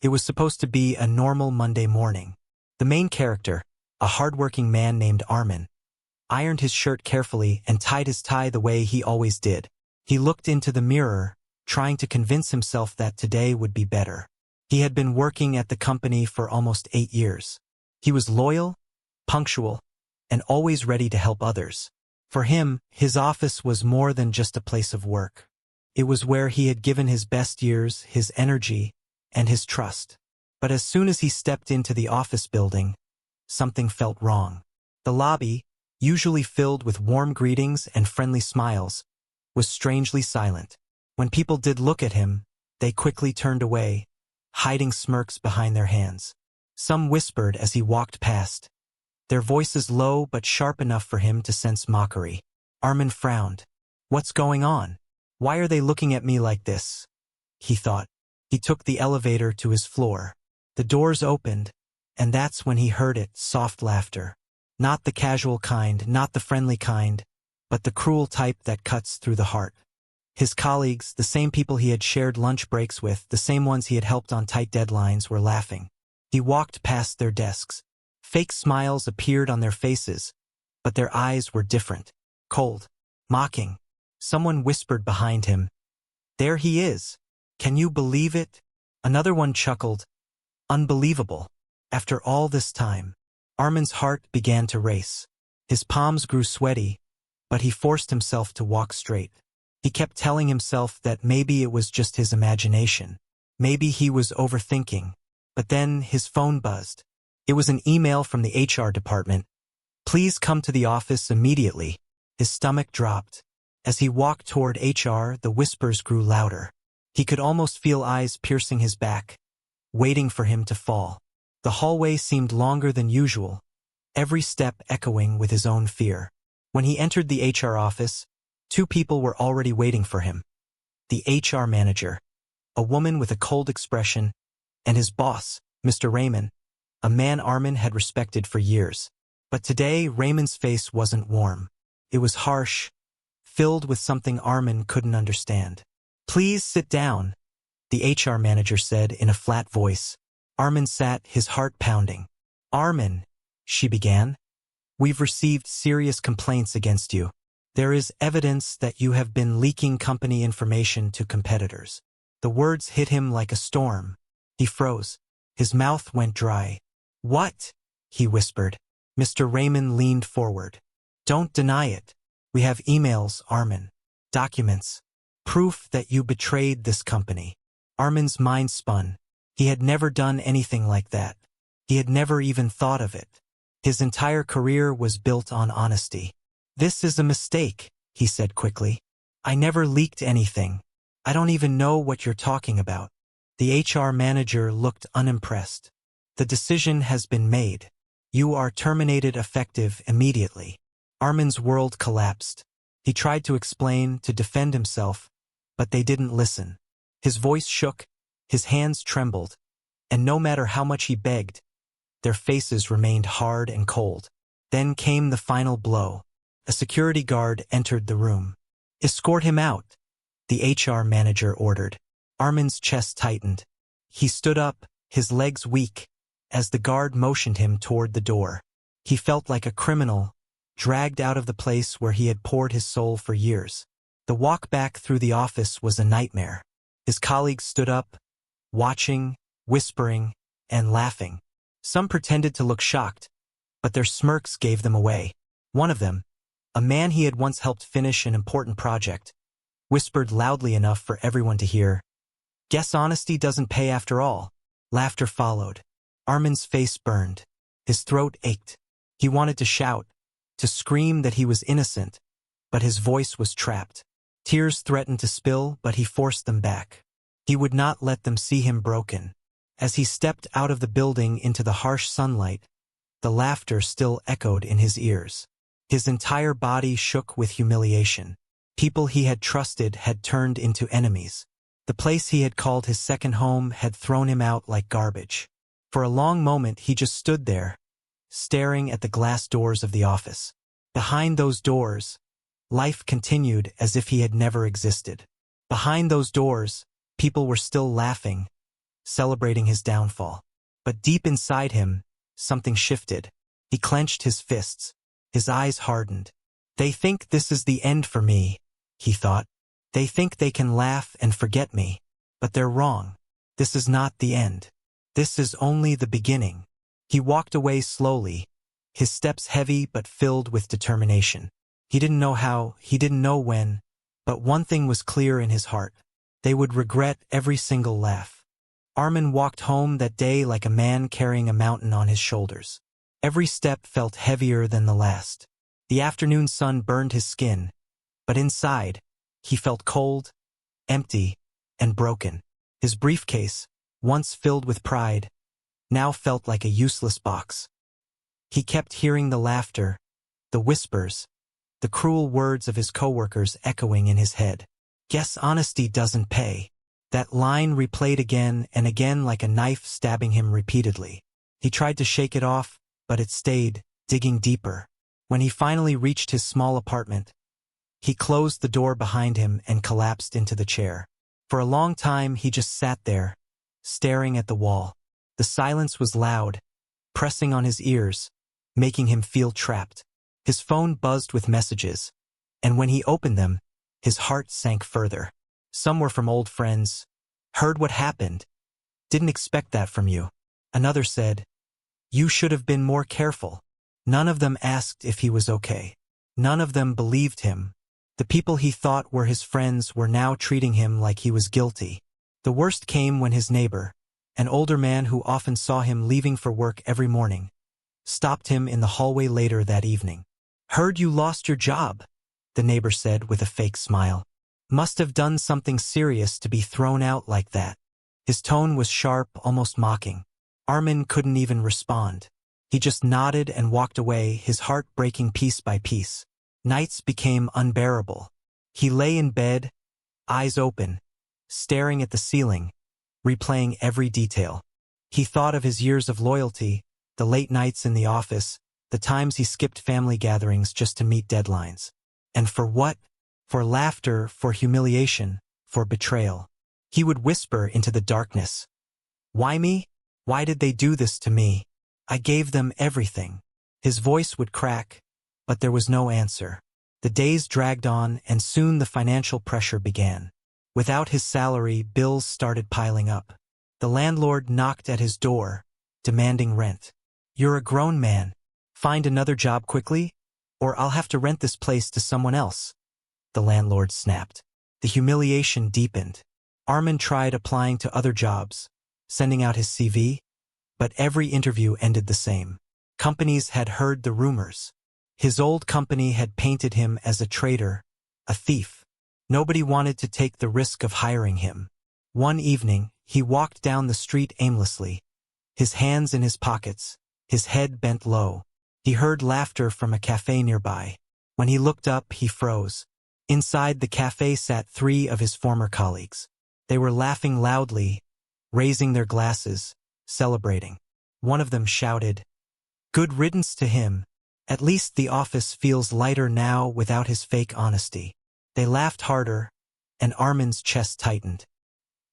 It was supposed to be a normal Monday morning. The main character, a hardworking man named Armin, ironed his shirt carefully and tied his tie the way he always did. He looked into the mirror, trying to convince himself that today would be better. He had been working at the company for almost 8 years. He was loyal, punctual, and always ready to help others. For him, his office was more than just a place of work. It was where he had given his best years, his energy, and his trust. But as soon as he stepped into the office building, something felt wrong. The lobby, usually filled with warm greetings and friendly smiles, was strangely silent. When people did look at him, they quickly turned away, hiding smirks behind their hands. Some whispered as he walked past, their voices low but sharp enough for him to sense mockery. Armin frowned. "What's going on? Why are they looking at me like this?" he thought. He took the elevator to his floor. The doors opened, and that's when he heard it, soft laughter. Not the casual kind, not the friendly kind, but the cruel type that cuts through the heart. His colleagues, the same people he had shared lunch breaks with, the same ones he had helped on tight deadlines, were laughing. He walked past their desks. Fake smiles appeared on their faces, but their eyes were different. Cold. Mocking. Someone whispered behind him, "There he is. Can you believe it?" Another one chuckled, "Unbelievable." After all this time, Armin's heart began to race. His palms grew sweaty, but he forced himself to walk straight. He kept telling himself that maybe it was just his imagination. Maybe he was overthinking. But then his phone buzzed. It was an email from the HR department. "Please come to the office immediately." His stomach dropped. As he walked toward HR, the whispers grew louder. He could almost feel eyes piercing his back, waiting for him to fall. The hallway seemed longer than usual, every step echoing with his own fear. When he entered the HR office, 2 people were already waiting for him. The HR manager, a woman with a cold expression, and his boss, Mr. Raymond, a man Armin had respected for years. But today, Raymond's face wasn't warm. It was harsh, filled with something Armin couldn't understand. "Please sit down," the HR manager said in a flat voice. Armin sat, his heart pounding. "Armin," she began, "we've received serious complaints against you. There is evidence that you have been leaking company information to competitors." The words hit him like a storm. He froze. His mouth went dry. "What?" he whispered. Mr. Raymond leaned forward. "Don't deny it. We have emails, Armin. Documents. Proof that you betrayed this company." Armin's mind spun. He had never done anything like that. He had never even thought of it. His entire career was built on honesty. "This is a mistake," he said quickly. "I never leaked anything. I don't even know what you're talking about." The HR manager looked unimpressed. "The decision has been made. You are terminated effective immediately." Armin's world collapsed. He tried to explain, to defend himself, but they didn't listen. His voice shook, his hands trembled, and no matter how much he begged, their faces remained hard and cold. Then came the final blow. A security guard entered the room. "Escort him out," the HR manager ordered. Armin's chest tightened. He stood up, his legs weak, as the guard motioned him toward the door. He felt like a criminal, dragged out of the place where he had poured his soul for years. The walk back through the office was a nightmare. His colleagues stood up, watching, whispering, and laughing. Some pretended to look shocked, but their smirks gave them away. One of them, a man he had once helped finish an important project, whispered loudly enough for everyone to hear, "Guess honesty doesn't pay after all." Laughter followed. Armin's face burned. His throat ached. He wanted to shout, to scream that he was innocent, but his voice was trapped. Tears threatened to spill, but he forced them back. He would not let them see him broken. As he stepped out of the building into the harsh sunlight, the laughter still echoed in his ears. His entire body shook with humiliation. People he had trusted had turned into enemies. The place he had called his second home had thrown him out like garbage. For a long moment he just stood there, staring at the glass doors of the office. Behind those doors, life continued as if he had never existed. Behind those doors, people were still laughing, celebrating his downfall. But deep inside him, something shifted. He clenched his fists. His eyes hardened. They think this is the end for me, he thought. They think they can laugh and forget me. But they're wrong. This is not the end. This is only the beginning. He walked away slowly, his steps heavy but filled with determination. He didn't know how, he didn't know when, but one thing was clear in his heart. They would regret every single laugh. Armin walked home that day like a man carrying a mountain on his shoulders. Every step felt heavier than the last. The afternoon sun burned his skin, but inside, he felt cold, empty, and broken. His briefcase, once filled with pride, now felt like a useless box. He kept hearing the laughter, the whispers, the cruel words of his coworkers echoing in his head. Guess honesty doesn't pay. That line replayed again and again like a knife stabbing him repeatedly. He tried to shake it off, but it stayed, digging deeper. When he finally reached his small apartment, he closed the door behind him and collapsed into the chair. For a long time he just sat there, staring at the wall. The silence was loud, pressing on his ears, making him feel trapped. His phone buzzed with messages, and when he opened them, his heart sank further. Some were from old friends. Heard what happened. Didn't expect that from you. Another said, you should have been more careful. None of them asked if he was okay. None of them believed him. The people he thought were his friends were now treating him like he was guilty. The worst came when his neighbor, an older man who often saw him leaving for work every morning, stopped him in the hallway later that evening. Heard you lost your job, the neighbor said with a fake smile. Must have done something serious to be thrown out like that. His tone was sharp, almost mocking. Armin couldn't even respond. He just nodded and walked away, his heart breaking piece by piece. Nights became unbearable. He lay in bed, eyes open, staring at the ceiling, replaying every detail. He thought of his years of loyalty, the late nights in the office, the times he skipped family gatherings just to meet deadlines. And for what? For laughter, for humiliation, for betrayal. He would whisper into the darkness. Why me? Why did they do this to me? I gave them everything. His voice would crack, but there was no answer. The days dragged on, and soon the financial pressure began. Without his salary, bills started piling up. The landlord knocked at his door, demanding rent. You're a grown man. Find another job quickly, or I'll have to rent this place to someone else. The landlord snapped. The humiliation deepened. Armin tried applying to other jobs, sending out his CV, but every interview ended the same. Companies had heard the rumors. His old company had painted him as a traitor, a thief. Nobody wanted to take the risk of hiring him. One evening, he walked down the street aimlessly, his hands in his pockets, his head bent low. He heard laughter from a cafe nearby. When he looked up, he froze. Inside the cafe sat 3 of his former colleagues. They were laughing loudly, raising their glasses, celebrating. One of them shouted, "Good riddance to him. At least the office feels lighter now without his fake honesty." They laughed harder, and Armin's chest tightened.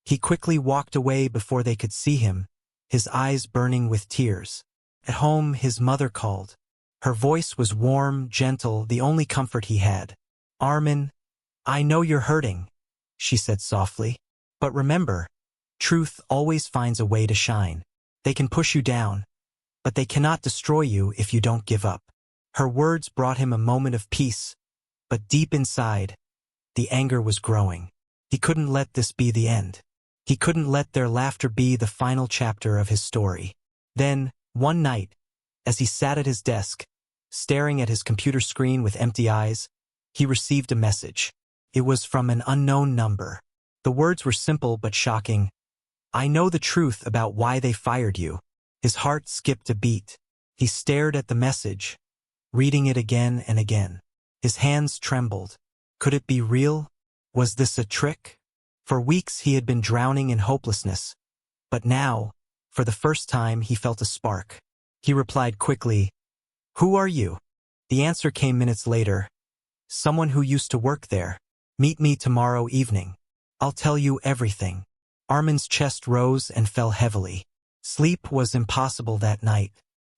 He quickly walked away before they could see him, his eyes burning with tears. At home, his mother called. Her voice was warm, gentle, the only comfort he had. "Armin, I know you're hurting," she said softly. "But remember, truth always finds a way to shine. They can push you down, but they cannot destroy you if you don't give up." Her words brought him a moment of peace, but deep inside, the anger was growing. He couldn't let this be the end. He couldn't let their laughter be the final chapter of his story. Then, one night, as he sat at his desk, staring at his computer screen with empty eyes, he received a message. It was from an unknown number. The words were simple but shocking. "I know the truth about why they fired you." His heart skipped a beat. He stared at the message, reading it again and again. His hands trembled. Could it be real? Was this a trick? For weeks he had been drowning in hopelessness. But now, for the first time, he felt a spark. He replied quickly, "Who are you?" The answer came minutes later. "Someone who used to work there. Meet me tomorrow evening. I'll tell you everything." Armin's chest rose and fell heavily. Sleep was impossible that night.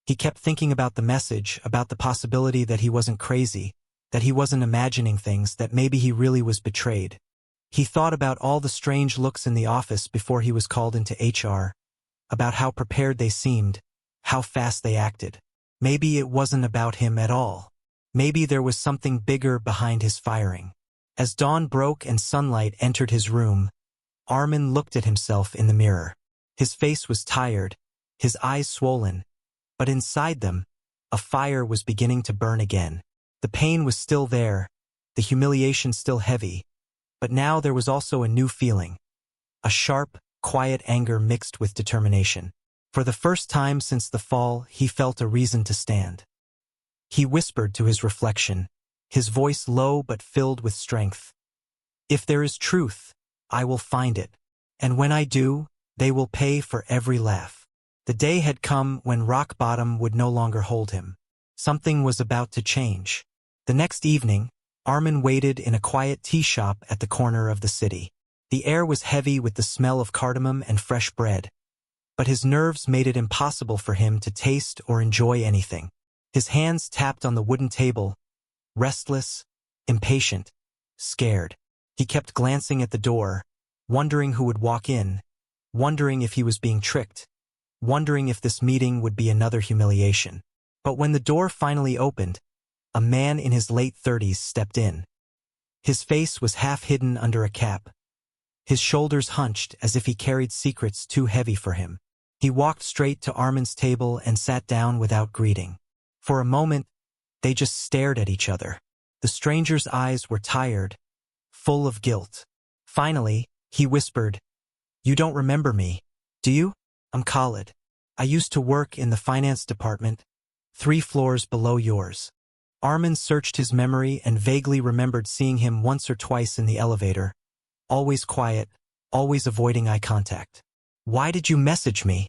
He kept thinking about the message, about the possibility that he wasn't crazy, that he wasn't imagining things, that maybe he really was betrayed. He thought about all the strange looks in the office before he was called into HR, about how prepared they seemed, how fast they acted. Maybe it wasn't about him at all. Maybe there was something bigger behind his firing. As dawn broke and sunlight entered his room, Armin looked at himself in the mirror. His face was tired, his eyes swollen, but inside them, a fire was beginning to burn again. The pain was still there, the humiliation still heavy, but now there was also a new feeling. A sharp, quiet anger mixed with determination. For the first time since the fall, he felt a reason to stand. He whispered to his reflection, his voice low but filled with strength. "If there is truth, I will find it. And when I do, they will pay for every laugh." The day had come when rock bottom would no longer hold him. Something was about to change. The next evening, Armin waited in a quiet tea shop at the corner of the city. The air was heavy with the smell of cardamom and fresh bread, but his nerves made it impossible for him to taste or enjoy anything. His hands tapped on the wooden table, restless, impatient, scared. He kept glancing at the door, wondering who would walk in, wondering if he was being tricked, wondering if this meeting would be another humiliation. But when the door finally opened, a man in his late 30s stepped in. His face was half hidden under a cap. His shoulders hunched as if he carried secrets too heavy for him. He walked straight to Armin's table and sat down without greeting. For a moment, they just stared at each other. The stranger's eyes were tired, full of guilt. Finally, he whispered, "You don't remember me, do you? I'm Khalid. I used to work in the finance department, 3 floors below yours." Armin searched his memory and vaguely remembered seeing him once or twice in the elevator, always quiet, always avoiding eye contact. "Why did you message me?"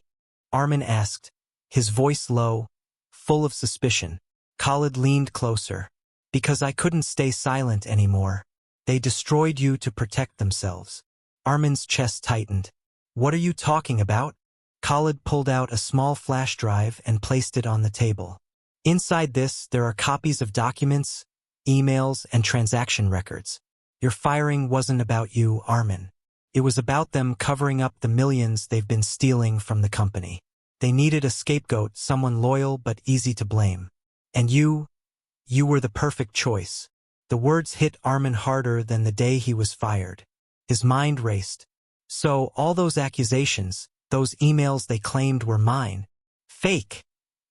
Armin asked, his voice low, full of suspicion. Khalid leaned closer. "Because I couldn't stay silent anymore. They destroyed you to protect themselves." Armin's chest tightened. "What are you talking about?" Khalid pulled out a small flash drive and placed it on the table. "Inside this, there are copies of documents, emails, and transaction records. Your firing wasn't about you, Armin. It was about them covering up the millions they've been stealing from the company. They needed a scapegoat, someone loyal but easy to blame. And you were the perfect choice." The words hit Armin harder than the day he was fired. His mind raced. "So, all those accusations, those emails they claimed were mine. Fake,"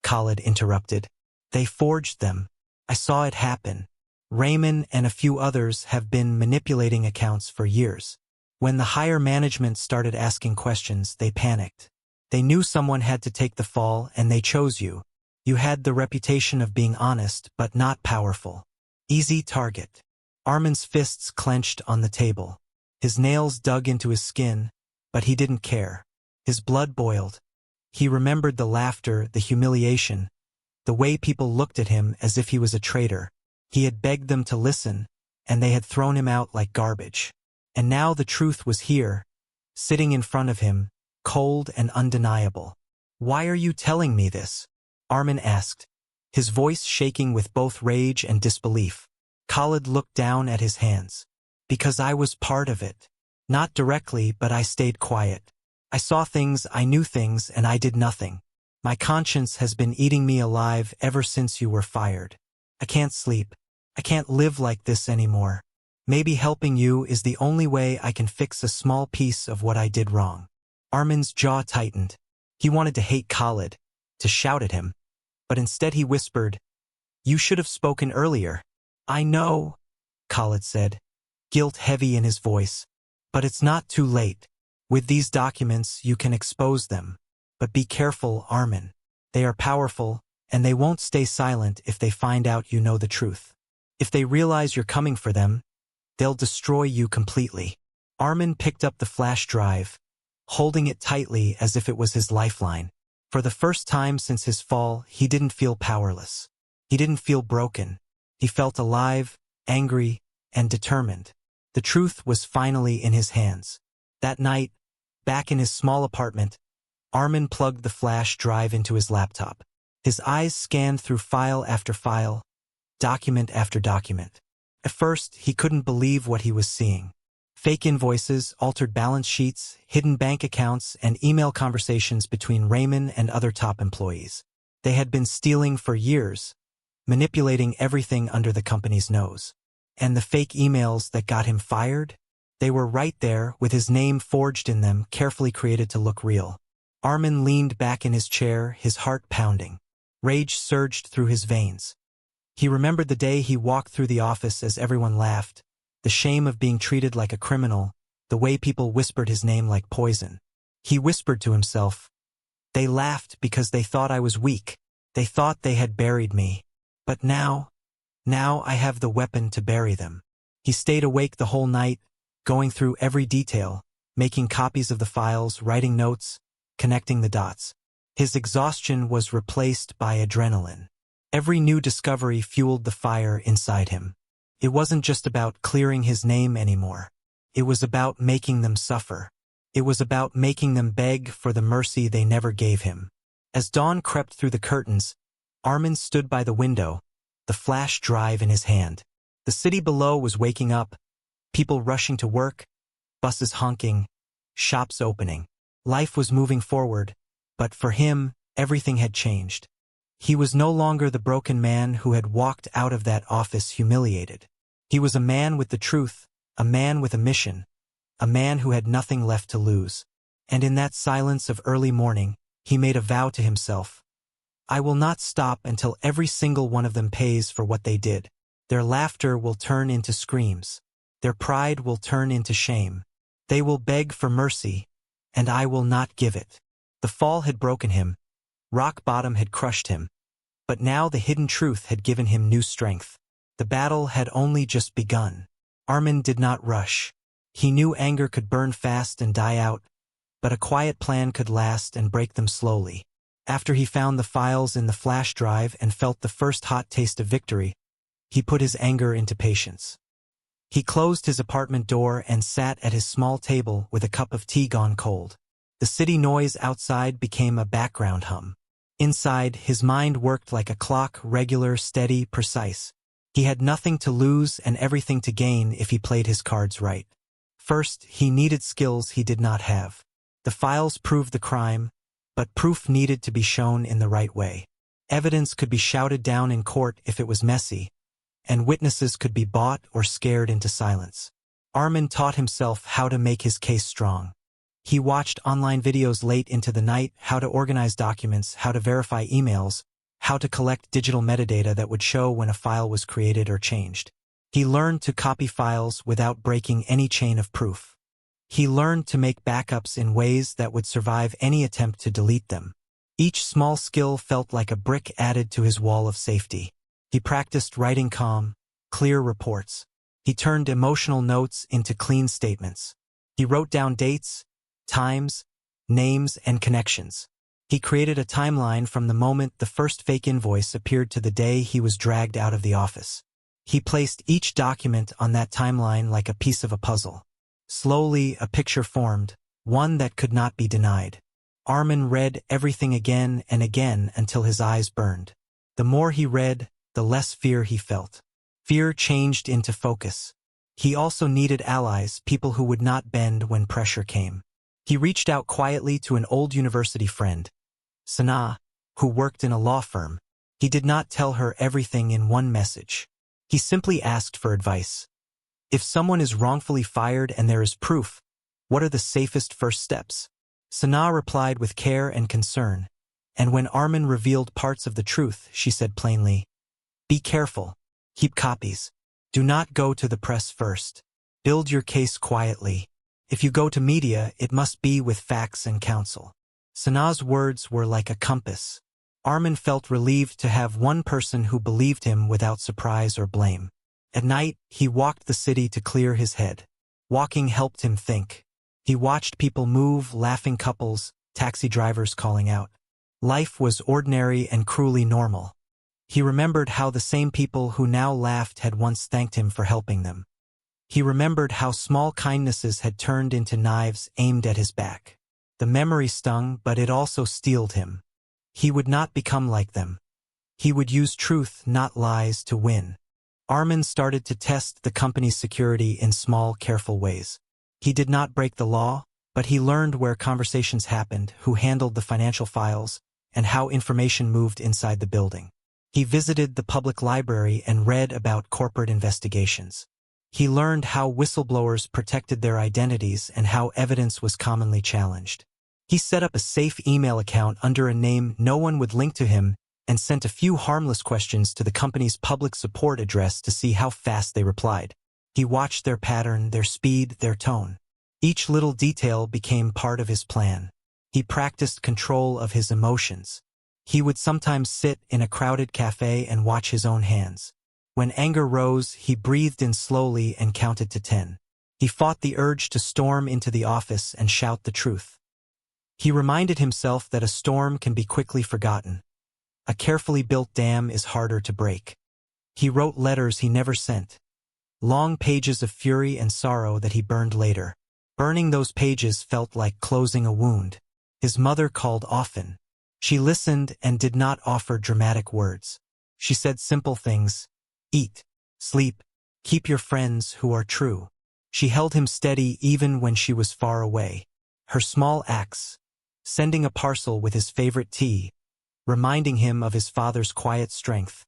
Khalid interrupted. "They forged them. I saw it happen. Raymond and a few others have been manipulating accounts for years. When the higher management started asking questions, they panicked. They knew someone had to take the fall, and they chose you. You had the reputation of being honest, but not powerful. Easy target." Armin's fists clenched on the table. His nails dug into his skin, but he didn't care. His blood boiled. He remembered the laughter, the humiliation, the way people looked at him as if he was a traitor. He had begged them to listen, and they had thrown him out like garbage. And now the truth was here, sitting in front of him, cold and undeniable. "Why are you telling me this?" Armin asked, his voice shaking with both rage and disbelief. Khalid looked down at his hands. "Because I was part of it. Not directly, but I stayed quiet. I saw things, I knew things, and I did nothing. My conscience has been eating me alive ever since you were fired. I can't sleep. I can't live like this anymore. Maybe helping you is the only way I can fix a small piece of what I did wrong." Armin's jaw tightened. He wanted to hate Khalid, to shout at him, but instead he whispered, "You should have spoken earlier." "I know," Khalid said, guilt heavy in his voice, "but it's not too late. With these documents, you can expose them. But be careful, Armin. They are powerful, and they won't stay silent if they find out you know the truth. If they realize you're coming for them, they'll destroy you completely." Armin picked up the flash drive, holding it tightly as if it was his lifeline. For the first time since his fall, he didn't feel powerless. He didn't feel broken. He felt alive, angry, and determined. The truth was finally in his hands. That night, Back in his small apartment, Armin plugged the flash drive into his laptop. His eyes scanned through file after file, document after document. At first, he couldn't believe what he was seeing. Fake invoices, altered balance sheets, hidden bank accounts, and email conversations between Raymond and other top employees. They had been stealing for years, manipulating everything under the company's nose. And the fake emails that got him fired? They were right there, with his name forged in them, carefully created to look real. Armin leaned back in his chair, his heart pounding. Rage surged through his veins. He remembered the day he walked through the office as everyone laughed, the shame of being treated like a criminal, the way people whispered his name like poison. He whispered to himself, "They laughed because they thought I was weak. They thought they had buried me. But now I have the weapon to bury them." He stayed awake the whole night, going through every detail, making copies of the files, writing notes, connecting the dots. His exhaustion was replaced by adrenaline. Every new discovery fueled the fire inside him. It wasn't just about clearing his name anymore. It was about making them suffer. It was about making them beg for the mercy they never gave him. As dawn crept through the curtains, Armin stood by the window, the flash drive in his hand. The city below was waking up, people rushing to work, buses honking, shops opening. Life was moving forward, but for him, everything had changed. He was no longer the broken man who had walked out of that office humiliated. He was a man with the truth, a man with a mission, a man who had nothing left to lose. And in that silence of early morning, he made a vow to himself. "I will not stop until every single one of them pays for what they did. Their laughter will turn into screams. Their pride will turn into shame. They will beg for mercy, and I will not give it." The fall had broken him. Rock bottom had crushed him. But now the hidden truth had given him new strength. The battle had only just begun. Armin did not rush. He knew anger could burn fast and die out, but a quiet plan could last and break them slowly. After he found the files in the flash drive and felt the first hot taste of victory, he put his anger into patience. He closed his apartment door and sat at his small table with a cup of tea gone cold. The city noise outside became a background hum. Inside, his mind worked like a clock, regular, steady, precise. He had nothing to lose and everything to gain if he played his cards right. First, he needed skills he did not have. The files proved the crime, but proof needed to be shown in the right way. Evidence could be shouted down in court if it was messy, and witnesses could be bought or scared into silence. Armin taught himself how to make his case strong. He watched online videos late into the night, how to organize documents, how to verify emails, how to collect digital metadata that would show when a file was created or changed. He learned to copy files without breaking any chain of proof. He learned to make backups in ways that would survive any attempt to delete them. Each small skill felt like a brick added to his wall of safety. He practiced writing calm, clear reports. He turned emotional notes into clean statements. He wrote down dates, times, names, and connections. He created a timeline from the moment the first fake invoice appeared to the day he was dragged out of the office. He placed each document on that timeline like a piece of a puzzle. Slowly, a picture formed, one that could not be denied. Armin read everything again and again until his eyes burned. The more he read, the less fear he felt. Fear changed into focus. He also needed allies, people who would not bend when pressure came. He reached out quietly to an old university friend, Sanaa, who worked in a law firm. He did not tell her everything in one message. He simply asked for advice. If someone is wrongfully fired and there is proof, what are the safest first steps? Sanaa replied with care and concern, and when Armin revealed parts of the truth, she said plainly, "Be careful. Keep copies. Do not go to the press first. Build your case quietly. If you go to media, it must be with facts and counsel." Sanaa's words were like a compass. Armin felt relieved to have one person who believed him without surprise or blame. At night, he walked the city to clear his head. Walking helped him think. He watched people move, laughing couples, taxi drivers calling out. Life was ordinary and cruelly normal. He remembered how the same people who now laughed had once thanked him for helping them. He remembered how small kindnesses had turned into knives aimed at his back. The memory stung, but it also steeled him. He would not become like them. He would use truth, not lies, to win. Armin started to test the company's security in small, careful ways. He did not break the law, but he learned where conversations happened, who handled the financial files, and how information moved inside the building. He visited the public library and read about corporate investigations. He learned how whistleblowers protected their identities and how evidence was commonly challenged. He set up a safe email account under a name no one would link to him and sent a few harmless questions to the company's public support address to see how fast they replied. He watched their pattern, their speed, their tone. Each little detail became part of his plan. He practiced control of his emotions. He would sometimes sit in a crowded cafe and watch his own hands. When anger rose, he breathed in slowly and counted to 10. He fought the urge to storm into the office and shout the truth. He reminded himself that a storm can be quickly forgotten. A carefully built dam is harder to break. He wrote letters he never sent. Long pages of fury and sorrow that he burned later. Burning those pages felt like closing a wound. His mother called often. She listened and did not offer dramatic words. She said simple things: eat, sleep, keep your friends who are true. She held him steady even when she was far away. Her small acts, sending a parcel with his favorite tea, reminding him of his father's quiet strength,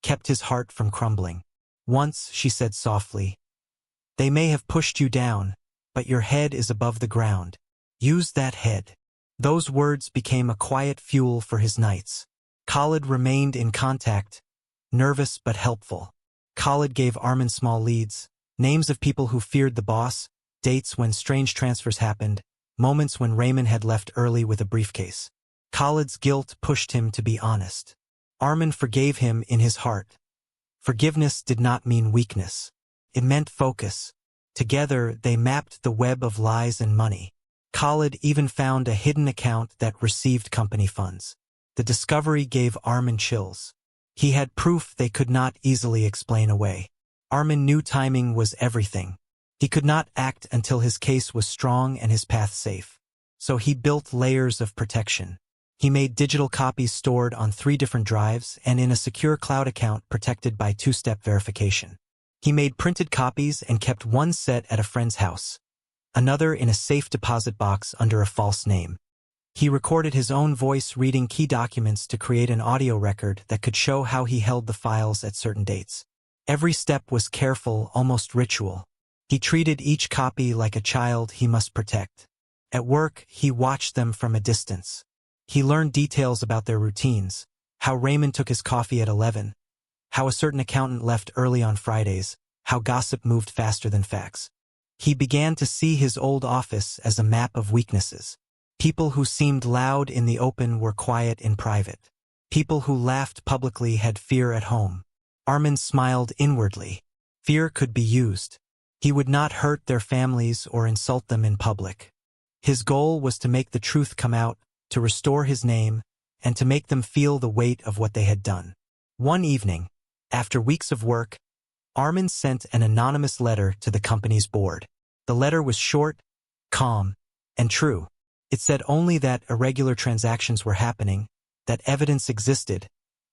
kept his heart from crumbling. Once she said softly, "They may have pushed you down, but your head is above the ground. Use that head." Those words became a quiet fuel for his nights. Khalid remained in contact, nervous but helpful. Khalid gave Armin small leads, names of people who feared the boss, dates when strange transfers happened, moments when Raymond had left early with a briefcase. Khalid's guilt pushed him to be honest. Armin forgave him in his heart. Forgiveness did not mean weakness. It meant focus. Together, they mapped the web of lies and money. Khalid even found a hidden account that received company funds. The discovery gave Armin chills. He had proof they could not easily explain away. Armin knew timing was everything. He could not act until his case was strong and his path safe. So he built layers of protection. He made digital copies stored on 3 different drives and in a secure cloud account protected by 2-step verification. He made printed copies and kept one set at a friend's house, another in a safe deposit box under a false name. He recorded his own voice reading key documents to create an audio record that could show how he held the files at certain dates. Every step was careful, almost ritual. He treated each copy like a child he must protect. At work, he watched them from a distance. He learned details about their routines, how Raymond took his coffee at 11, how a certain accountant left early on Fridays, how gossip moved faster than facts. He began to see his old office as a map of weaknesses. People who seemed loud in the open were quiet in private. People who laughed publicly had fear at home. Armin smiled inwardly. Fear could be used. He would not hurt their families or insult them in public. His goal was to make the truth come out, to restore his name, and to make them feel the weight of what they had done. One evening, after weeks of work, Armin sent an anonymous letter to the company's board. The letter was short, calm, and true. It said only that irregular transactions were happening, that evidence existed,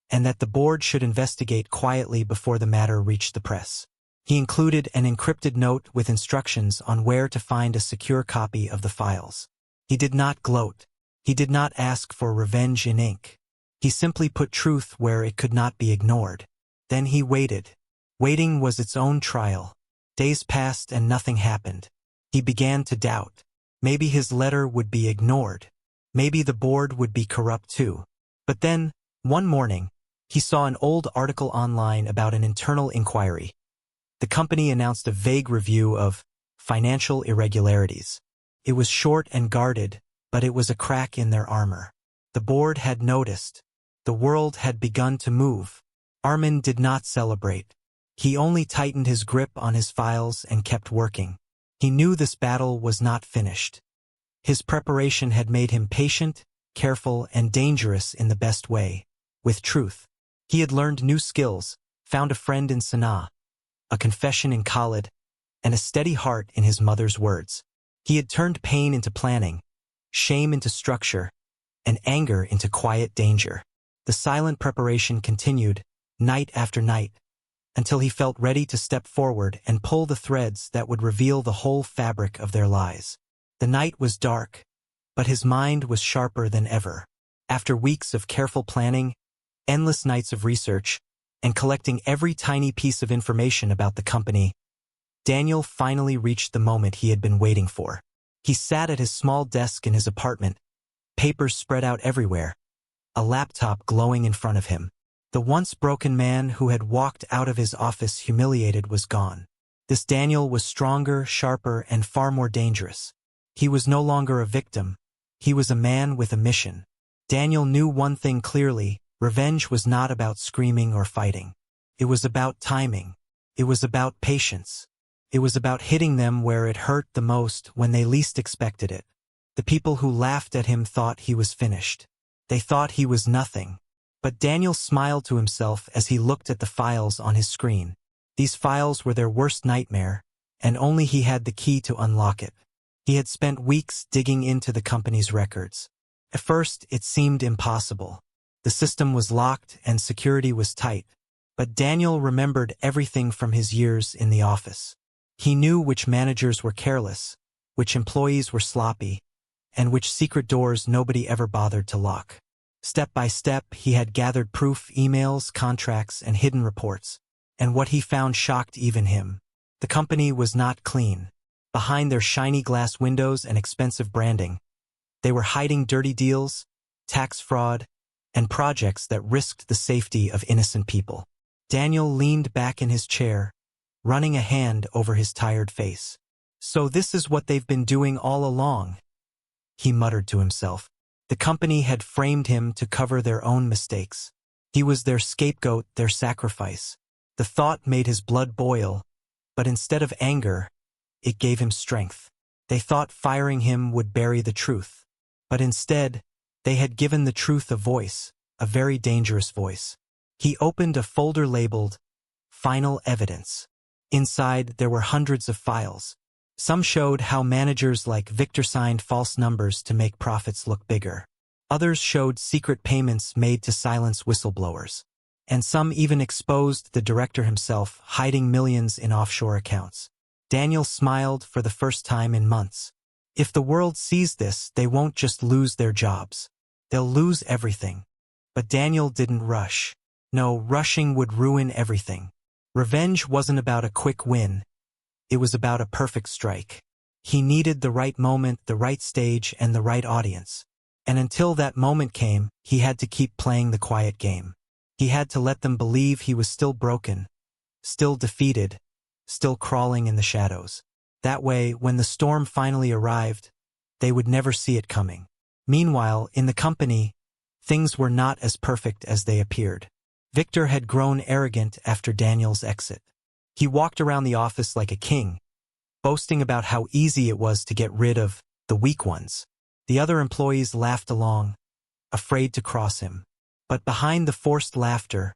and that the board should investigate quietly before the matter reached the press. He included an encrypted note with instructions on where to find a secure copy of the files. He did not gloat. He did not ask for revenge in ink. He simply put truth where it could not be ignored. Then he waited. Waiting was its own trial. Days passed and nothing happened. He began to doubt. Maybe his letter would be ignored. Maybe the board would be corrupt too. But then, one morning, he saw an old article online about an internal inquiry. The company announced a vague review of financial irregularities. It was short and guarded, but it was a crack in their armor. The board had noticed. The world had begun to move. Armin did not celebrate. He only tightened his grip on his files and kept working. He knew this battle was not finished. His preparation had made him patient, careful, and dangerous in the best way, with truth. He had learned new skills, found a friend in Sanaa, a confession in Khalid, and a steady heart in his mother's words. He had turned pain into planning, shame into structure, and anger into quiet danger. The silent preparation continued, night after night, until he felt ready to step forward and pull the threads that would reveal the whole fabric of their lies. The night was dark, but his mind was sharper than ever. After weeks of careful planning, endless nights of research, and collecting every tiny piece of information about the company, Daniel finally reached the moment he had been waiting for. He sat at his small desk in his apartment, papers spread out everywhere, a laptop glowing in front of him. The once broken man who had walked out of his office humiliated was gone. This Daniel was stronger, sharper, and far more dangerous. He was no longer a victim. He was a man with a mission. Daniel knew one thing clearly: revenge was not about screaming or fighting. It was about timing. It was about patience. It was about hitting them where it hurt the most when they least expected it. The people who laughed at him thought he was finished. They thought he was nothing. But Daniel smiled to himself as he looked at the files on his screen. These files were their worst nightmare, and only he had the key to unlock it. He had spent weeks digging into the company's records. At first, it seemed impossible. The system was locked and security was tight. But Daniel remembered everything from his years in the office. He knew which managers were careless, which employees were sloppy, and which secret doors nobody ever bothered to lock. Step by step, he had gathered proof, emails, contracts, and hidden reports. And what he found shocked even him. The company was not clean. Behind their shiny glass windows and expensive branding, they were hiding dirty deals, tax fraud, and projects that risked the safety of innocent people. Daniel leaned back in his chair, running a hand over his tired face. "So this is what they've been doing all along," he muttered to himself. The company had framed him to cover their own mistakes. He was their scapegoat, their sacrifice. The thought made his blood boil, but instead of anger, it gave him strength. They thought firing him would bury the truth. But instead, they had given the truth a voice, a very dangerous voice. He opened a folder labeled Final Evidence. Inside, there were hundreds of files. Some showed how managers like Victor signed false numbers to make profits look bigger. Others showed secret payments made to silence whistleblowers. And some even exposed the director himself, hiding millions in offshore accounts. Daniel smiled for the first time in months. If the world sees this, they won't just lose their jobs. They'll lose everything. But Daniel didn't rush. No, rushing would ruin everything. Revenge wasn't about a quick win. It was about a perfect strike. He needed the right moment, the right stage, and the right audience. And until that moment came, he had to keep playing the quiet game. He had to let them believe he was still broken, still defeated, still crawling in the shadows. That way, when the storm finally arrived, they would never see it coming. Meanwhile, in the company, things were not as perfect as they appeared. Victor had grown arrogant after Daniel's exit. He walked around the office like a king, boasting about how easy it was to get rid of the weak ones. The other employees laughed along, afraid to cross him. But behind the forced laughter,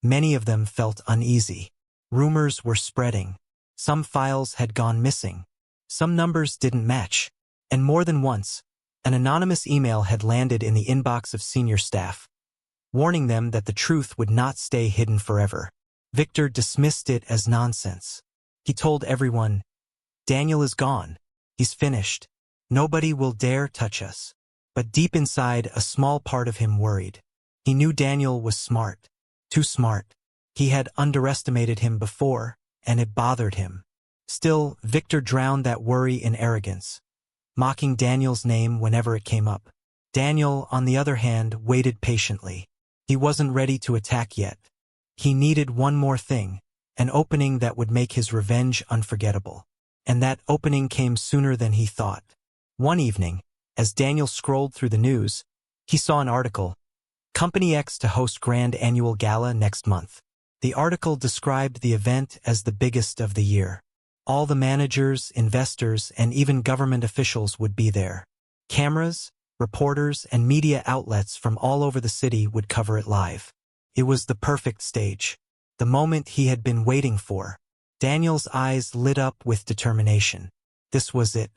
many of them felt uneasy. Rumors were spreading. Some files had gone missing. Some numbers didn't match. And more than once, an anonymous email had landed in the inbox of senior staff, warning them that the truth would not stay hidden forever. Victor dismissed it as nonsense. He told everyone, "Daniel is gone. He's finished. Nobody will dare touch us." But deep inside, a small part of him worried. He knew Daniel was smart. Too smart. He had underestimated him before, and it bothered him. Still, Victor drowned that worry in arrogance, mocking Daniel's name whenever it came up. Daniel, on the other hand, waited patiently. He wasn't ready to attack yet. He needed one more thing, an opening that would make his revenge unforgettable. And that opening came sooner than he thought. One evening, as Daniel scrolled through the news, he saw an article, Company X to host Grand Annual Gala next month. The article described the event as the biggest of the year. All the managers, investors, and even government officials would be there. Cameras, reporters, and media outlets from all over the city would cover it live. It was the perfect stage, the moment he had been waiting for. Daniel's eyes lit up with determination. This was it.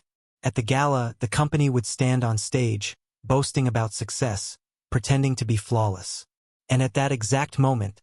At the gala, the company would stand on stage, boasting about success, pretending to be flawless. And at that exact moment,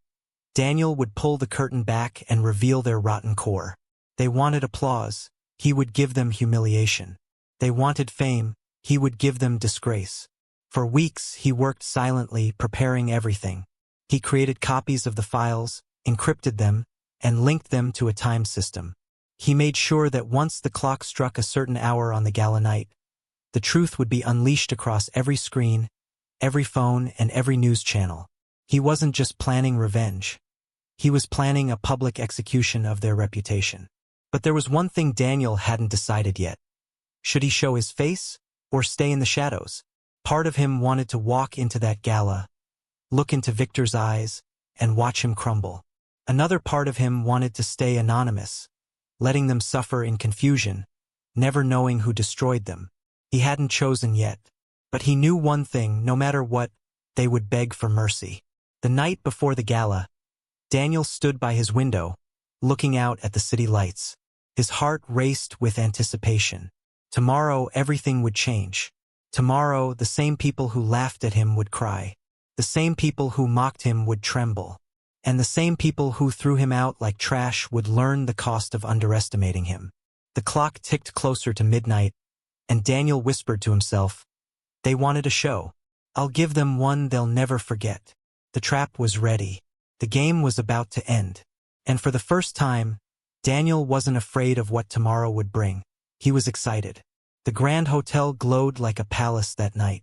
Daniel would pull the curtain back and reveal their rotten core. They wanted applause, he would give them humiliation. They wanted fame, he would give them disgrace. For weeks, he worked silently, preparing everything. He created copies of the files, encrypted them, and linked them to a time system. He made sure that once the clock struck a certain hour on the gala night, the truth would be unleashed across every screen, every phone, and every news channel. He wasn't just planning revenge. He was planning a public execution of their reputation. But there was one thing Daniel hadn't decided yet. Should he show his face or stay in the shadows? Part of him wanted to walk into that gala, look into Victor's eyes, and watch him crumble. Another part of him wanted to stay anonymous, letting them suffer in confusion, never knowing who destroyed them. He hadn't chosen yet, but he knew one thing: no matter what, they would beg for mercy. The night before the gala, Daniel stood by his window, looking out at the city lights. His heart raced with anticipation. Tomorrow, everything would change. Tomorrow, the same people who laughed at him would cry. The same people who mocked him would tremble. And the same people who threw him out like trash would learn the cost of underestimating him. The clock ticked closer to midnight, and Daniel whispered to himself, "They wanted a show. I'll give them one they'll never forget." The trap was ready. The game was about to end. And for the first time, Daniel wasn't afraid of what tomorrow would bring. He was excited. The Grand Hotel glowed like a palace that night.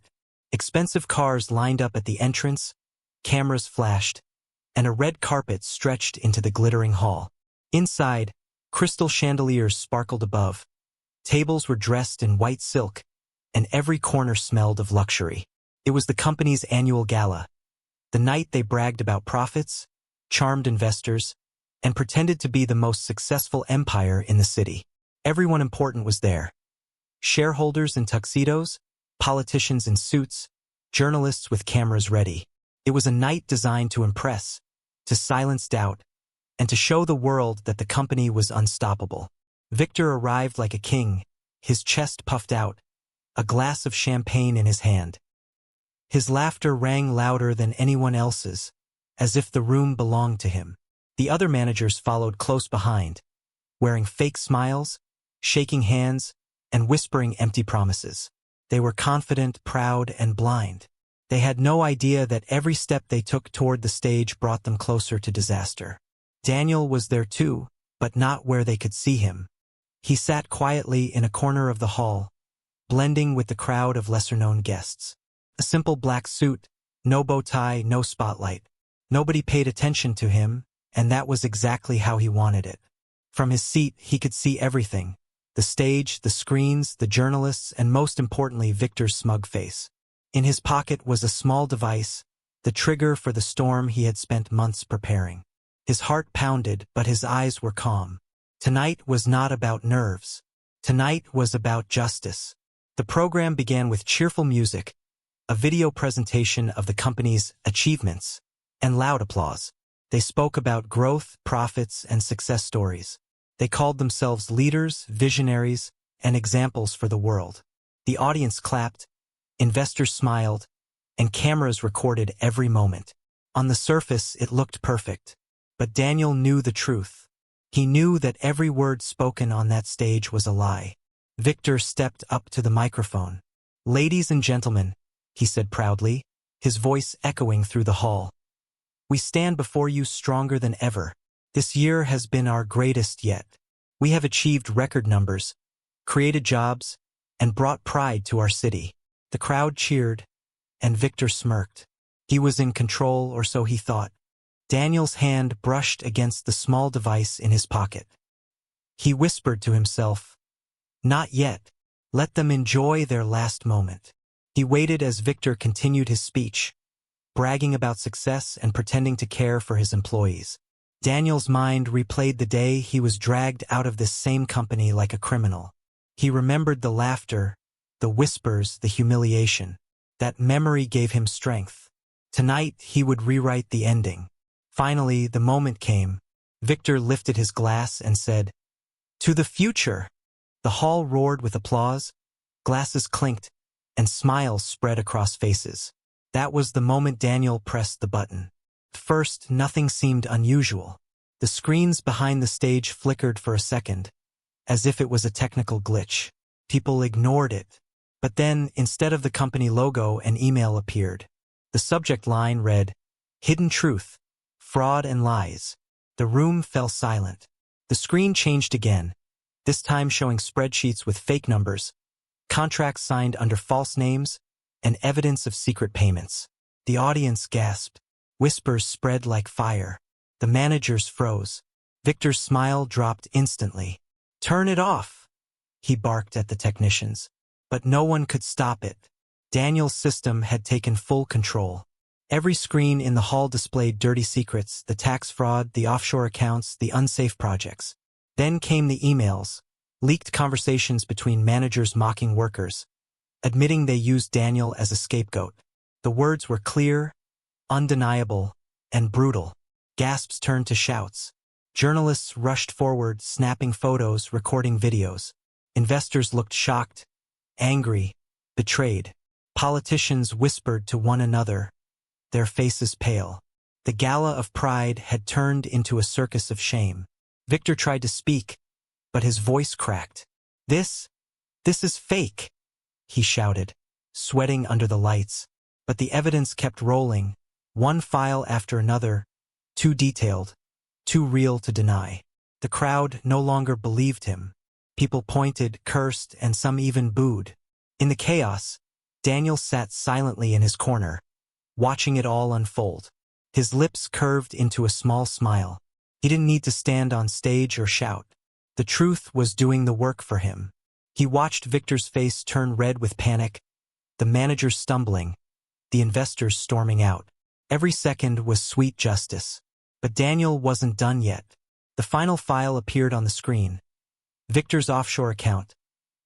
Expensive cars lined up at the entrance, cameras flashed, and a red carpet stretched into the glittering hall. Inside, crystal chandeliers sparkled above. Tables were dressed in white silk, and every corner smelled of luxury. It was the company's annual gala. The night they bragged about profits, charmed investors, and pretended to be the most successful empire in the city. Everyone important was there. Shareholders in tuxedos, politicians in suits, journalists with cameras ready. It was a night designed to impress, to silence doubt, and to show the world that the company was unstoppable. Victor arrived like a king, his chest puffed out, a glass of champagne in his hand. His laughter rang louder than anyone else's, as if the room belonged to him. The other managers followed close behind, wearing fake smiles, shaking hands, and whispering empty promises. They were confident, proud, and blind. They had no idea that every step they took toward the stage brought them closer to disaster. Daniel was there too, but not where they could see him. He sat quietly in a corner of the hall, blending with the crowd of lesser-known guests. A simple black suit, no bow tie, no spotlight. Nobody paid attention to him, and that was exactly how he wanted it. From his seat, he could see everything: the stage, the screens, the journalists, and most importantly, Victor's smug face. In his pocket was a small device, the trigger for the storm he had spent months preparing. His heart pounded, but his eyes were calm. Tonight was not about nerves. Tonight was about justice. The program began with cheerful music, a video presentation of the company's achievements, and loud applause. They spoke about growth, profits, and success stories. They called themselves leaders, visionaries, and examples for the world. The audience clapped, investors smiled, and cameras recorded every moment. On the surface, it looked perfect. But Daniel knew the truth. He knew that every word spoken on that stage was a lie. Victor stepped up to the microphone. "Ladies and gentlemen," he said proudly, his voice echoing through the hall, "we stand before you stronger than ever. This year has been our greatest yet. We have achieved record numbers, created jobs, and brought pride to our city." The crowd cheered, and Victor smirked. He was in control, or so he thought. Daniel's hand brushed against the small device in his pocket. He whispered to himself, "Not yet. Let them enjoy their last moment." He waited as Victor continued his speech, bragging about success and pretending to care for his employees. Daniel's mind replayed the day he was dragged out of this same company like a criminal. He remembered the laughter, the whispers, the humiliation. That memory gave him strength. Tonight he would rewrite the ending. Finally, the moment came. Victor lifted his glass and said, "To the future!" The hall roared with applause, Glasses clinked, and smiles spread across faces. That was the moment Daniel pressed the button. At first, nothing seemed unusual. The screens behind the stage flickered for a second, as if it was a technical glitch. People ignored it. But then, instead of the company logo, an email appeared. The subject line read, "Hidden Truth, Fraud and Lies." The room fell silent. The screen changed again, this time showing spreadsheets with fake numbers, contracts signed under false names, and evidence of secret payments. The audience gasped. Whispers spread like fire. The managers froze. Victor's smile dropped instantly. "Turn it off," he barked at the technicians. But no one could stop it. Daniel's system had taken full control. Every screen in the hall displayed dirty secrets, the tax fraud, the offshore accounts, the unsafe projects. Then came the emails, leaked conversations between managers mocking workers, admitting they used Daniel as a scapegoat. The words were clear, undeniable, and brutal. Gasps turned to shouts. Journalists rushed forward, snapping photos, recording videos. Investors looked shocked, angry, betrayed. Politicians whispered to one another, their faces pale. The gala of pride had turned into a circus of shame. Victor tried to speak, but his voice cracked. This is fake," he shouted, sweating under the lights. But the evidence kept rolling, one file after another, too detailed, too real to deny. The crowd no longer believed him. People pointed, cursed, and some even booed. In the chaos, Daniel sat silently in his corner, watching it all unfold. His lips curved into a small smile. He didn't need to stand on stage or shout. The truth was doing the work for him. He watched Victor's face turn red with panic, the managers stumbling, the investors storming out. Every second was sweet justice. But Daniel wasn't done yet. The final file appeared on the screen. Victor's offshore account.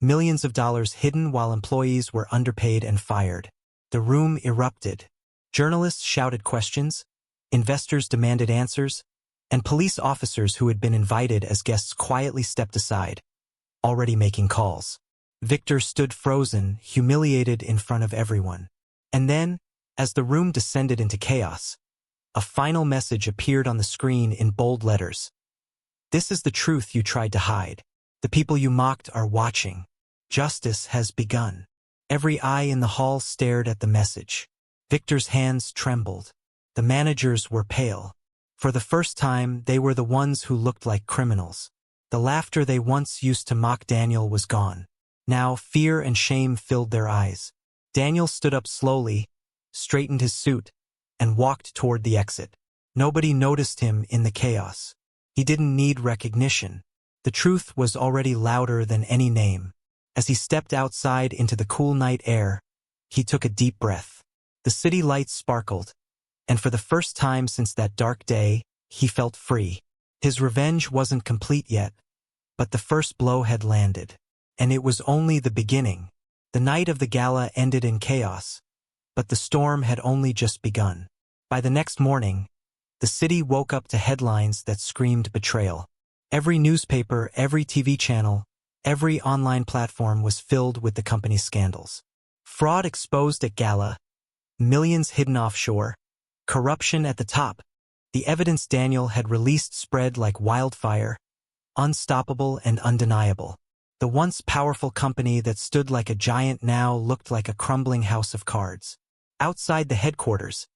Millions of dollars hidden while employees were underpaid and fired. The room erupted. Journalists shouted questions, investors demanded answers, and police officers who had been invited as guests quietly stepped aside, already making calls. Victor stood frozen, humiliated in front of everyone. And then, as the room descended into chaos, a final message appeared on the screen in bold letters. "This is the truth you tried to hide. The people you mocked are watching. Justice has begun." Every eye in the hall stared at the message. Victor's hands trembled. The managers were pale. For the first time, they were the ones who looked like criminals. The laughter they once used to mock Daniel was gone. Now, fear and shame filled their eyes. Daniel stood up slowly, straightened his suit, and walked toward the exit. Nobody noticed him in the chaos. He didn't need recognition. The truth was already louder than any name. As he stepped outside into the cool night air, he took a deep breath. The city lights sparkled, and for the first time since that dark day, he felt free. His revenge wasn't complete yet, but the first blow had landed. And it was only the beginning. The night of the gala ended in chaos, but the storm had only just begun. By the next morning, the city woke up to headlines that screamed betrayal. Every newspaper, every TV channel, every online platform was filled with the company's scandals. Fraud exposed at gala, millions hidden offshore, corruption at the top. The evidence Daniel had released spread like wildfire, unstoppable and undeniable. The once powerful company that stood like a giant now looked like a crumbling house of cards. Outside the headquarters,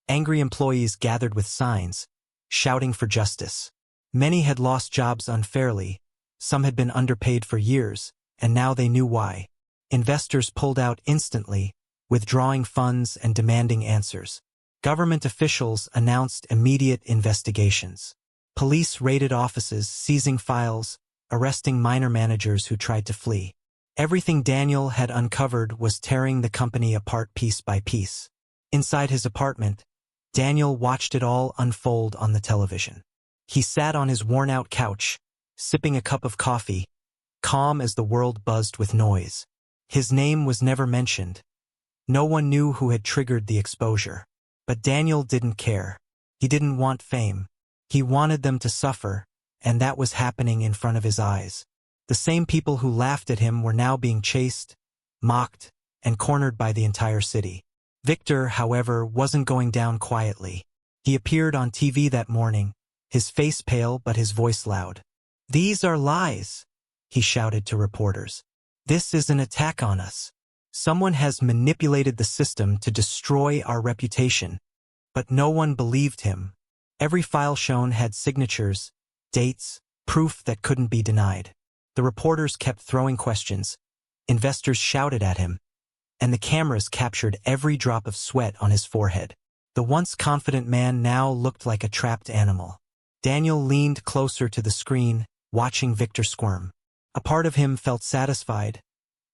angry employees gathered with signs, shouting for justice. Many had lost jobs unfairly, some had been underpaid for years, and now they knew why. Investors pulled out instantly, withdrawing funds and demanding answers. Government officials announced immediate investigations. Police raided offices, seizing files, arresting minor managers who tried to flee. Everything Daniel had uncovered was tearing the company apart piece by piece. Inside his apartment, Daniel watched it all unfold on the television. He sat on his worn-out couch, sipping a cup of coffee, calm as the world buzzed with noise. His name was never mentioned. No one knew who had triggered the exposure. But Daniel didn't care. He didn't want fame. He wanted them to suffer, and that was happening in front of his eyes. The same people who laughed at him were now being chased, mocked, and cornered by the entire city. Victor, however, wasn't going down quietly. He appeared on TV that morning, his face pale but his voice loud. "These are lies," he shouted to reporters. "This is an attack on us. Someone has manipulated the system to destroy our reputation." But no one believed him. Every file shown had signatures, dates, proof that couldn't be denied. The reporters kept throwing questions, investors shouted at him, and the cameras captured every drop of sweat on his forehead. The once confident man now looked like a trapped animal. Daniel leaned closer to the screen, watching Victor squirm. A part of him felt satisfied,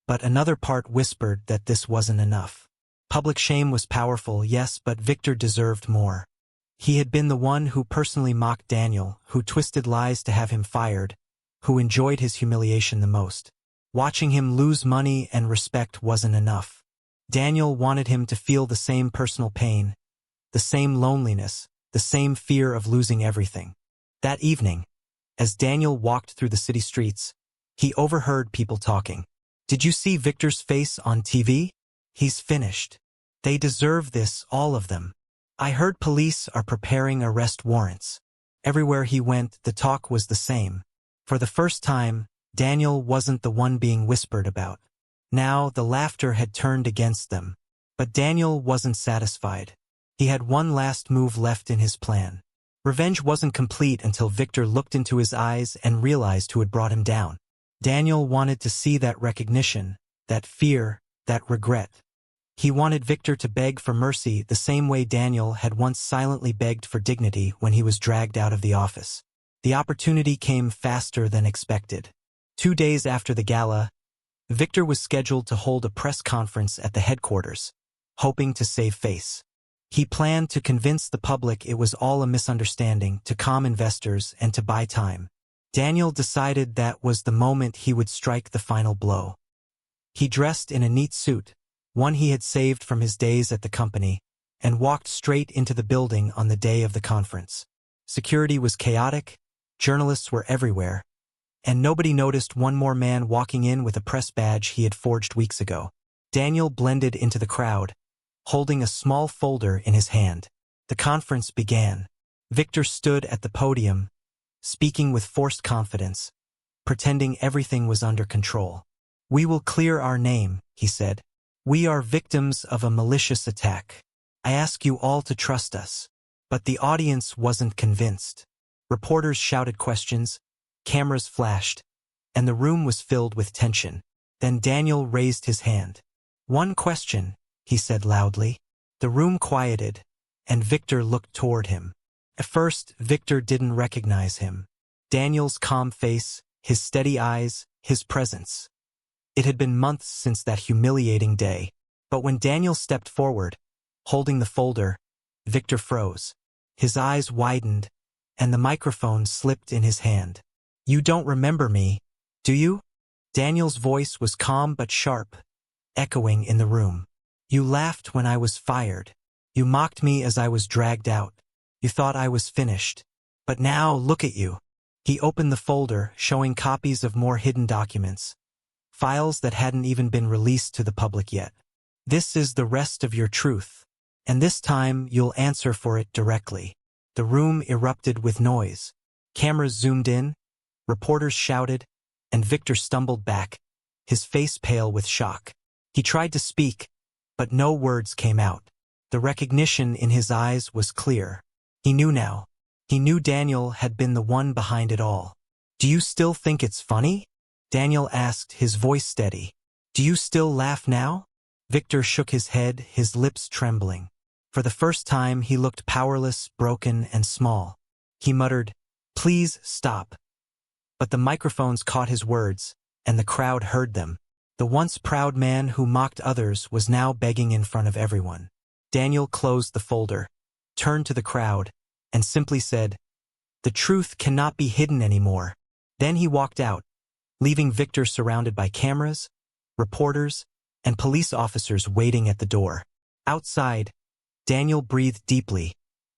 but another part whispered that this wasn't enough. Public shame was powerful, yes, but Victor deserved more. He had been the one who personally mocked Daniel, who twisted lies to have him fired, who enjoyed his humiliation the most. Watching him lose money and respect wasn't enough. Daniel wanted him to feel the same personal pain, the same loneliness, the same fear of losing everything. That evening, as Daniel walked through the city streets, he overheard people talking. "Did you see Victor's face on TV? He's finished. They deserve this, all of them. I heard police are preparing arrest warrants." Everywhere he went, the talk was the same. For the first time, Daniel wasn't the one being whispered about. Now the laughter had turned against them. But Daniel wasn't satisfied. He had one last move left in his plan. Revenge wasn't complete until Victor looked into his eyes and realized who had brought him down. Daniel wanted to see that recognition, that fear, that regret. He wanted Victor to beg for mercy the same way Daniel had once silently begged for dignity when he was dragged out of the office. The opportunity came faster than expected. 2 days after the gala, Victor was scheduled to hold a press conference at the headquarters, hoping to save face. He planned to convince the public it was all a misunderstanding, to calm investors, and to buy time. Daniel decided that was the moment he would strike the final blow. He dressed in a neat suit, one he had saved from his days at the company, and walked straight into the building on the day of the conference. Security was chaotic, journalists were everywhere, and nobody noticed one more man walking in with a press badge he had forged weeks ago. Daniel blended into the crowd, holding a small folder in his hand. The conference began. Victor stood at the podium, speaking with forced confidence, pretending everything was under control. "We will clear our name," he said. "We are victims of a malicious attack. I ask you all to trust us." But the audience wasn't convinced. Reporters shouted questions, cameras flashed, and the room was filled with tension. Then Daniel raised his hand. "One question," he said loudly. The room quieted, and Victor looked toward him. At first, Victor didn't recognize him. Daniel's calm face, his steady eyes, his presence. It had been months since that humiliating day. But when Daniel stepped forward, holding the folder, Victor froze. His eyes widened, and the microphone slipped in his hand. "You don't remember me, do you?" Daniel's voice was calm but sharp, echoing in the room. "You laughed when I was fired. You mocked me as I was dragged out. You thought I was finished. But now, look at you." He opened the folder, showing copies of more hidden documents, files that hadn't even been released to the public yet. "This is the rest of your truth. And this time, you'll answer for it directly." The room erupted with noise. Cameras zoomed in, reporters shouted, and Victor stumbled back, his face pale with shock. He tried to speak, but no words came out. The recognition in his eyes was clear. He knew now. He knew Daniel had been the one behind it all. "Do you still think it's funny?" Daniel asked, his voice steady. "Do you still laugh now?" Victor shook his head, his lips trembling. For the first time, he looked powerless, broken, and small. He muttered, "Please stop." But the microphones caught his words, and the crowd heard them. The once proud man who mocked others was now begging in front of everyone. Daniel closed the folder, turned to the crowd, and simply said, "The truth cannot be hidden anymore." Then he walked out, leaving Victor surrounded by cameras, reporters, and police officers waiting at the door. Outside, Daniel breathed deeply,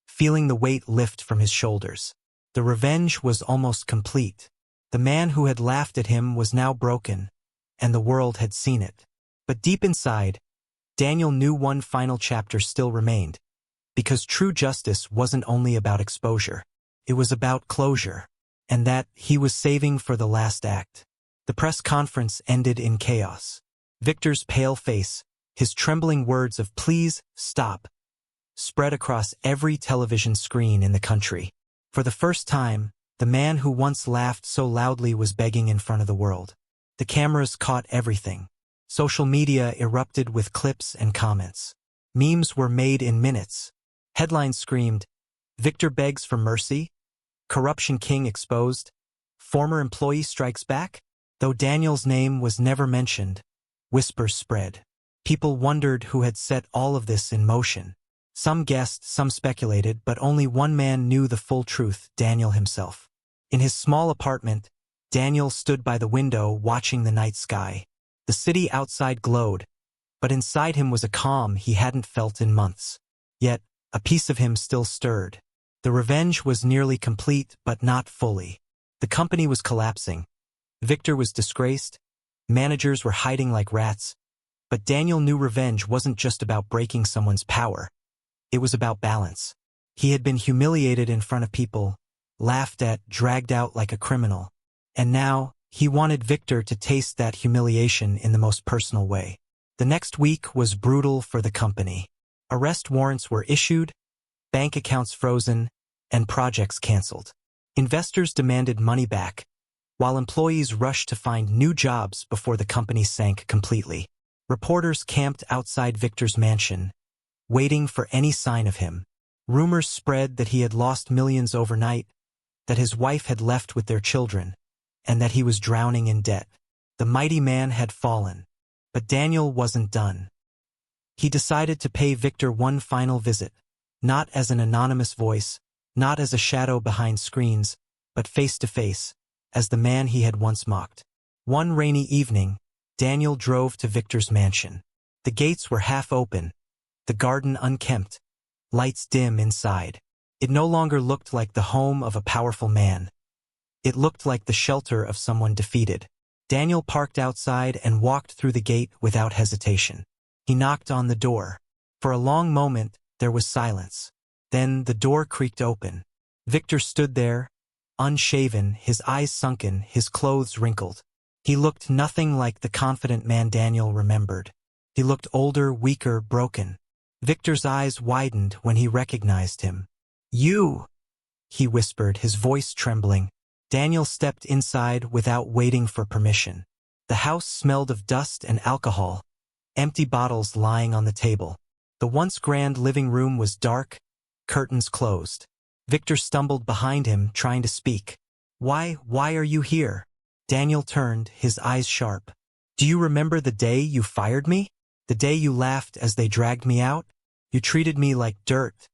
feeling the weight lift from his shoulders. The revenge was almost complete. The man who had laughed at him was now broken, and the world had seen it. But deep inside, Daniel knew one final chapter still remained, because true justice wasn't only about exposure. It was about closure, and that he was saving for the last act. The press conference ended in chaos. Victor's pale face, his trembling words of "please, stop," spread across every television screen in the country. For the first time, the man who once laughed so loudly was begging in front of the world. The cameras caught everything. Social media erupted with clips and comments. Memes were made in minutes. Headlines screamed, "Victor begs for mercy," "Corruption king exposed," "Former employee strikes back." Though Daniel's name was never mentioned, whispers spread. People wondered who had set all of this in motion. Some guessed, some speculated, but only one man knew the full truth: Daniel himself. In his small apartment, Daniel stood by the window watching the night sky. The city outside glowed, but inside him was a calm he hadn't felt in months. Yet, a piece of him still stirred. The revenge was nearly complete, but not fully. The company was collapsing. Victor was disgraced. Managers were hiding like rats. But Daniel knew revenge wasn't just about breaking someone's power. It was about balance. He had been humiliated in front of people, laughed at, dragged out like a criminal. And now, he wanted Victor to taste that humiliation in the most personal way. The next week was brutal for the company. Arrest warrants were issued, bank accounts frozen, and projects canceled. Investors demanded money back, while employees rushed to find new jobs before the company sank completely. Reporters camped outside Victor's mansion, waiting for any sign of him. Rumors spread that he had lost millions overnight, that his wife had left with their children, and that he was drowning in debt. The mighty man had fallen. But Daniel wasn't done. He decided to pay Victor one final visit, not as an anonymous voice, not as a shadow behind screens, but face to face, as the man he had once mocked. One rainy evening, Daniel drove to Victor's mansion. The gates were half open, the garden unkempt, lights dim inside. It no longer looked like the home of a powerful man. It looked like the shelter of someone defeated. Daniel parked outside and walked through the gate without hesitation. He knocked on the door. For a long moment, there was silence. Then the door creaked open. Victor stood there, unshaven, his eyes sunken, his clothes wrinkled. He looked nothing like the confident man Daniel remembered. He looked older, weaker, broken. Victor's eyes widened when he recognized him. "You!" he whispered, his voice trembling. Daniel stepped inside without waiting for permission. The house smelled of dust and alcohol, empty bottles lying on the table. The once grand living room was dark, curtains closed. Victor stumbled behind him, trying to speak. Why are you here?" Daniel turned, his eyes sharp. "Do you remember the day you fired me? The day you laughed as they dragged me out? You treated me like dirt,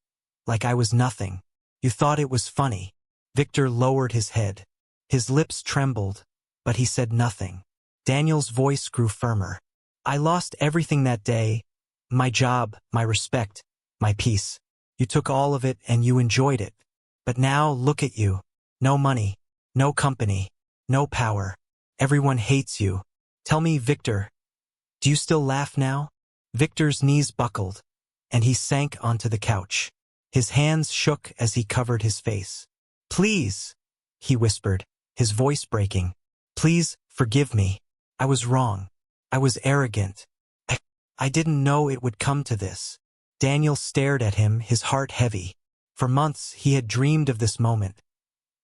like I was nothing. You thought it was funny." Victor lowered his head. His lips trembled, but he said nothing. Daniel's voice grew firmer. "I lost everything that day. My job, my respect, my peace. You took all of it and you enjoyed it. But now look at you. No money, no company, no power. Everyone hates you. Tell me, Victor, do you still laugh now?" Victor's knees buckled, and he sank onto the couch. His hands shook as he covered his face. "Please," he whispered, his voice breaking. "Please forgive me. I was wrong. I was arrogant. I didn't know it would come to this." Daniel stared at him, his heart heavy. For months he had dreamed of this moment,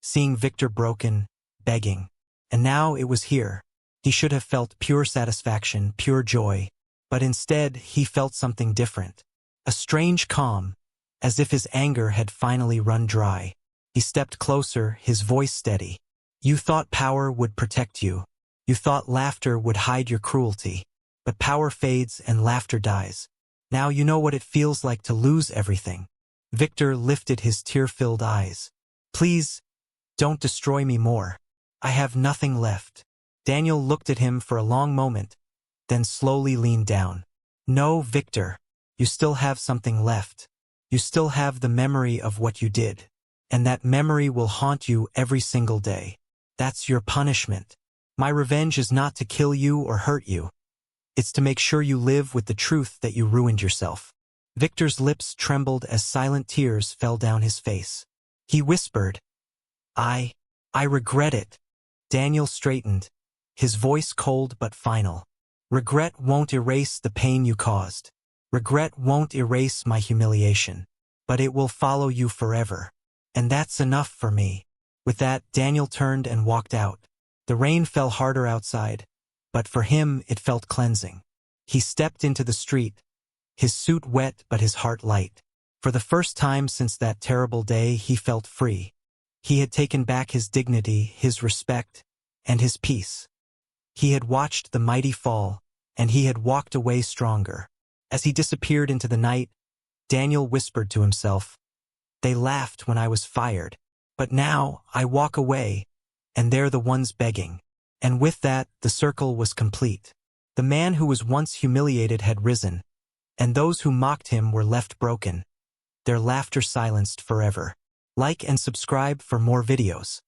seeing Victor broken, begging. And now it was here. He should have felt pure satisfaction, pure joy. But instead he felt something different. A strange calm, as if his anger had finally run dry. He stepped closer, his voice steady. "You thought power would protect you. You thought laughter would hide your cruelty. But power fades and laughter dies. Now you know what it feels like to lose everything." Victor lifted his tear-filled eyes. "Please, don't destroy me more. I have nothing left." Daniel looked at him for a long moment, then slowly leaned down. "No, Victor, you still have something left. You still have the memory of what you did. And that memory will haunt you every single day. That's your punishment. My revenge is not to kill you or hurt you. It's to make sure you live with the truth that you ruined yourself. Victor's lips trembled as silent tears fell down his face. He whispered, I regret it. Daniel straightened, his voice cold but final. Regret won't erase the pain you caused. Regret won't erase my humiliation. But it will follow you forever. And that's enough for me. With that, Daniel turned and walked out. The rain fell harder outside, but for him it felt cleansing. He stepped into the street, his suit wet but his heart light. For the first time since that terrible day, he felt free. He had taken back his dignity, his respect, and his peace. He had watched the mighty fall, and he had walked away stronger. As he disappeared into the night, Daniel whispered to himself, They laughed when I was fired, but now I walk away, and they're the ones begging. And with that, the circle was complete. The man who was once humiliated had risen, and those who mocked him were left broken, their laughter silenced forever. Like and subscribe for more videos.